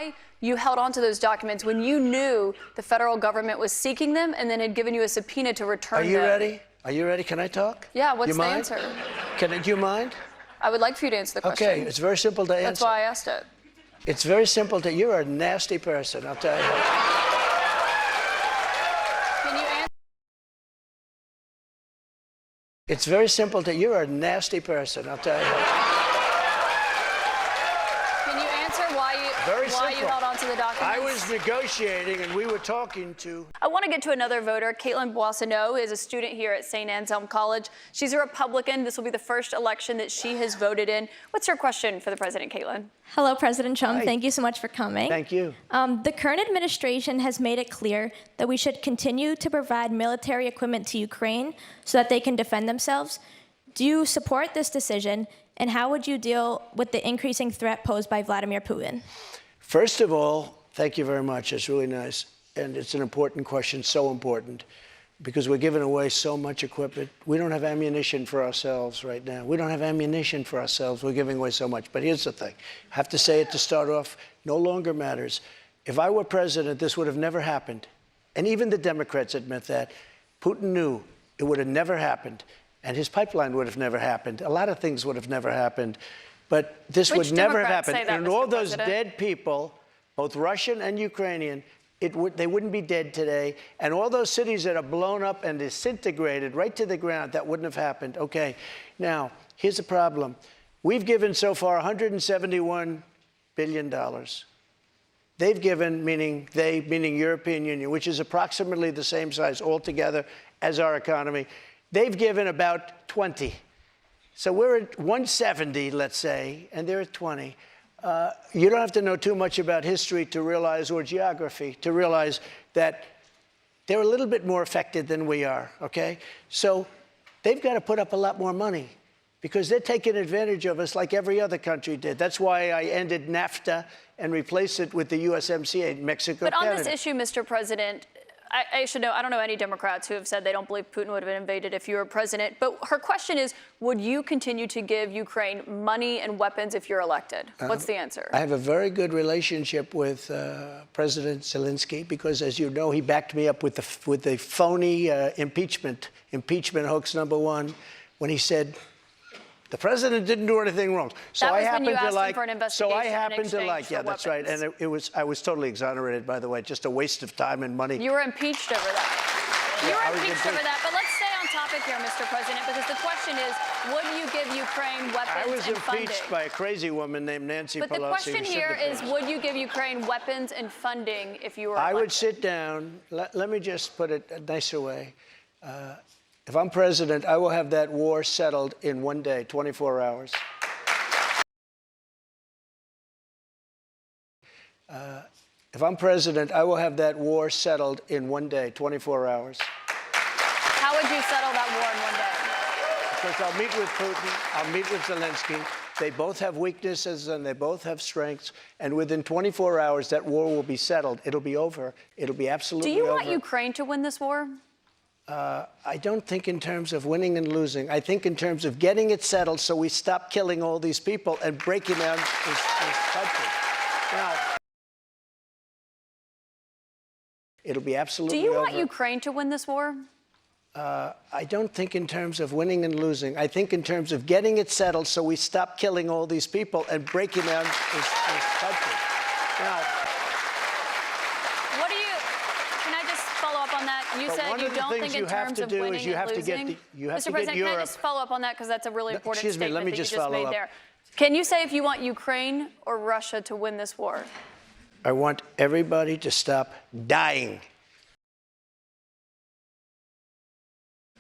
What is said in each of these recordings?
why you held on to those documents when you knew the federal government was seeking them and then had given you a subpoena to return them. Are you ready? Are you ready? Can I talk? Yeah, what's you the mind? answer? Do you mind? I would like for you to answer the question. Okay, it's very simple to answer. That's why I asked it. It's very simple to, you're a nasty person, I'll tell you. Can you answer? It's very simple to, you're a nasty person, I'll tell you. Can you answer why you held on to the documents? I was negotiating and we were talking to... I want to get to another voter. Kaitlan is a student here at St. Anselm College. She's a Republican. This will be the first election that she has voted in. What's your question for the president, Kaitlan? Hello, President Trump. Hi. Thank you so much for coming. Thank you. The current administration has made it clear that we should continue to provide military equipment to Ukraine so that they can defend themselves. Do you support this decision, and how would you deal with the increasing threat posed by Vladimir Putin? First of all, thank you very much. It's really nice. And it's an important question, so important, because we're giving away so much equipment. We don't have ammunition for ourselves right now. We don't have ammunition for ourselves. We're giving away so much. But here's the thing. I have to say it to start off. No longer matters. If I were president, this would have never happened. And even the Democrats admit that. Putin knew it would have never happened. And his pipeline would have never happened. A lot of things would have never happened. But this would never happen. And all those dead people, both Russian and Ukrainian, they wouldn't be dead today. And all those cities that are blown up and disintegrated right to the ground, that wouldn't have happened. Okay, now, here's the problem. We've given so far $171 billion. They've given, meaning European Union, which is approximately the same size altogether as our economy. They've given about 20. So we're at 170, let's say, and they're at 20. You don't have to know too much about history to realize, or geography, to realize that they're a little bit more affected than we are, okay? So they've got to put up a lot more money because they're taking advantage of us like every other country did. That's why I ended NAFTA and replaced it with the USMCA, Mexico, But on Canada. this issue, Mr. President, I should know, I don't know any Democrats who have said they don't believe Putin would have been invaded if you were president. But her question is, would you continue to give Ukraine money and weapons if you're elected? What's the answer? I have a very good relationship with President Zelensky because, as you know, he backed me up with the phony impeachment hoax number one when he said, the president didn't do anything wrong. So I happen to like. So I happen to like. Yeah, that's right. And I was totally exonerated, by the way. Just a waste of time and money. You were impeached over that. You were impeached over that. But let's stay on topic here, Mr. President, because the question is, would you give Ukraine weapons and funding? I was impeached by a crazy woman named Nancy Pelosi. But the question here is, would you give Ukraine weapons and funding if you were elected? I would sit down. Let me just put it a nicer way. If I'm president, I will have that war settled in one day, 24 hours. If I'm president, I will have that war settled in one day, 24 hours. How would you settle that war in one day? Because I'll meet with Putin, I'll meet with Zelensky. They both have weaknesses and they both have strengths. And within 24 hours, that war will be settled. It'll be over. It'll be absolutely over. Do you want Ukraine to win this war? I don't think in terms of winning and losing. I think in terms of getting it settled so we stop killing all these people and breaking down this country. Now, it'll be absolutely over. Do you want Ukraine to win this war? I don't think in terms of winning and losing. I think in terms of getting it settled so we stop killing all these people and breaking down this country. Now, you said you don't think in terms of winning and losing. Mr. President, can I just follow up on that because that's a really important statement that you just made there. Can you say if you want Ukraine or Russia to win this war? I want everybody to stop dying.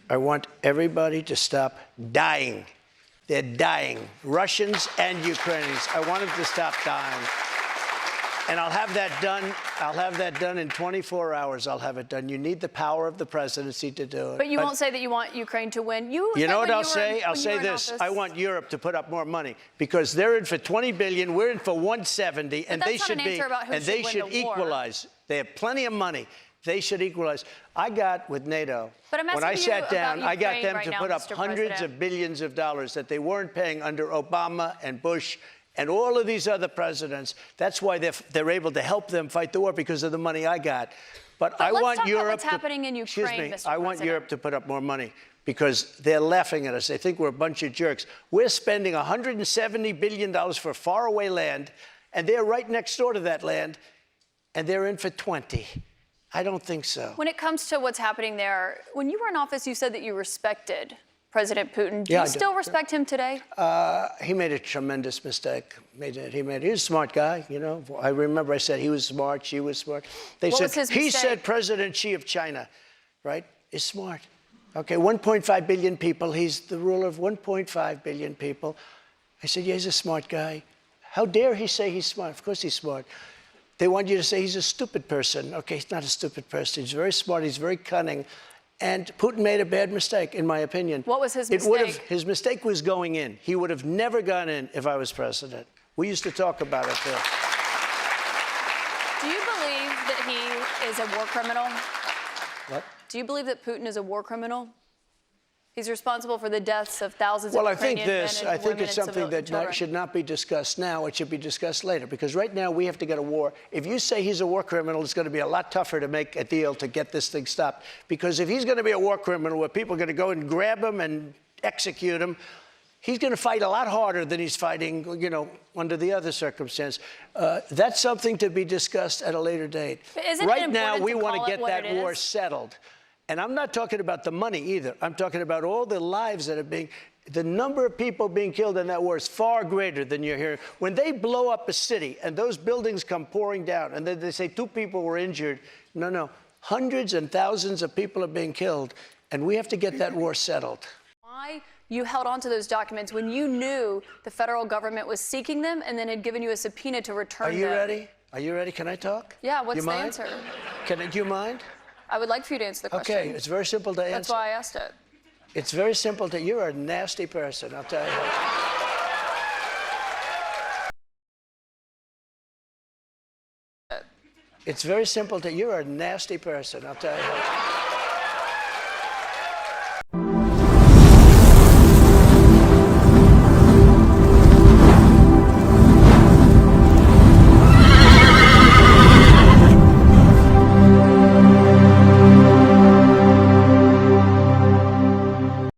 I want everybody to stop dying. They're dying, Russians and Ukrainians. I want them to stop dying. And I'll have that done. I'll have that done in 24 hours. I'll have it done. You need the power of the presidency to do it. But you won't say that you want Ukraine to win. You know what I'll say? I'll say this. I want Europe to put up more money because they're in for 20 billion. We're in for 170, and they should be. And they should equalize. They have plenty of money. They should equalize. I got with NATO, when I sat down, I got them to put up hundreds of billions of dollars that they weren't paying under Obama and Bush and all of these other presidents. That's why they're able to help them fight the war, because of the money I got. But I let's want talk about Europe what's happening in Ukraine, excuse me, Mr. I want President. Europe to put up more money, because they're laughing at us. They think we're a bunch of jerks. We're spending $170 billion for faraway land, and they're right next door to that land, and they're in for 20. I don't think so. When it comes to what's happening there, when you were in office, you said that you respected President Putin. Do Yeah, you still respect him today? He made a tremendous mistake. He's a smart guy, you know. I remember I said he was smart, she was smart. They What said was his he mistake? said President Xi of China, right, is smart. Okay, 1.5 billion people. He's the ruler of 1.5 billion people. I said, yeah, he's a smart guy. How dare he say he's smart? Of course he's smart. They want you to say he's a stupid person. Okay, he's not a stupid person. He's very smart. He's very cunning. And Putin made a bad mistake, in my opinion. What was his mistake? His mistake was going in. He would have never gone in if I was president. We used to talk about it there. Do you believe that he is a war criminal? What? Do you believe that Putin is a war criminal? He's responsible for the deaths of thousands Well, of I think Ukrainian men this. and I think women it's and something that children. should not be discussed now. It should be discussed later, because right now we have to get a war. If you say he's a war criminal, it's going to be a lot tougher to make a deal to get this thing stopped. Because if he's going to be a war criminal, where people are going to go and grab him and execute him, he's going to fight a lot harder than he's fighting, you know, under the other circumstance. That's something to be discussed at a later date. But isn't it right now, important we to want call to it get what that it war is? settled. And I'm not talking about the money either. I'm talking about all the lives that are being, the number of people being killed in that war is far greater than you're hearing. When they blow up a city and those buildings come pouring down and then they say 2 people were injured, no, hundreds and thousands of people are being killed, and we have to get that war settled. Why you held on to those documents when you knew the federal government was seeking them and then had given you a subpoena to return Are them? you ready? Are you ready? Can I talk? Yeah, what's you the mind? answer? Do you mind? I would like for you to answer the question. Okay, it's very simple to answer. That's why I asked it. It's very simple to, you're a nasty person, I'll tell you. It's very simple to, you're a nasty person, I'll tell you.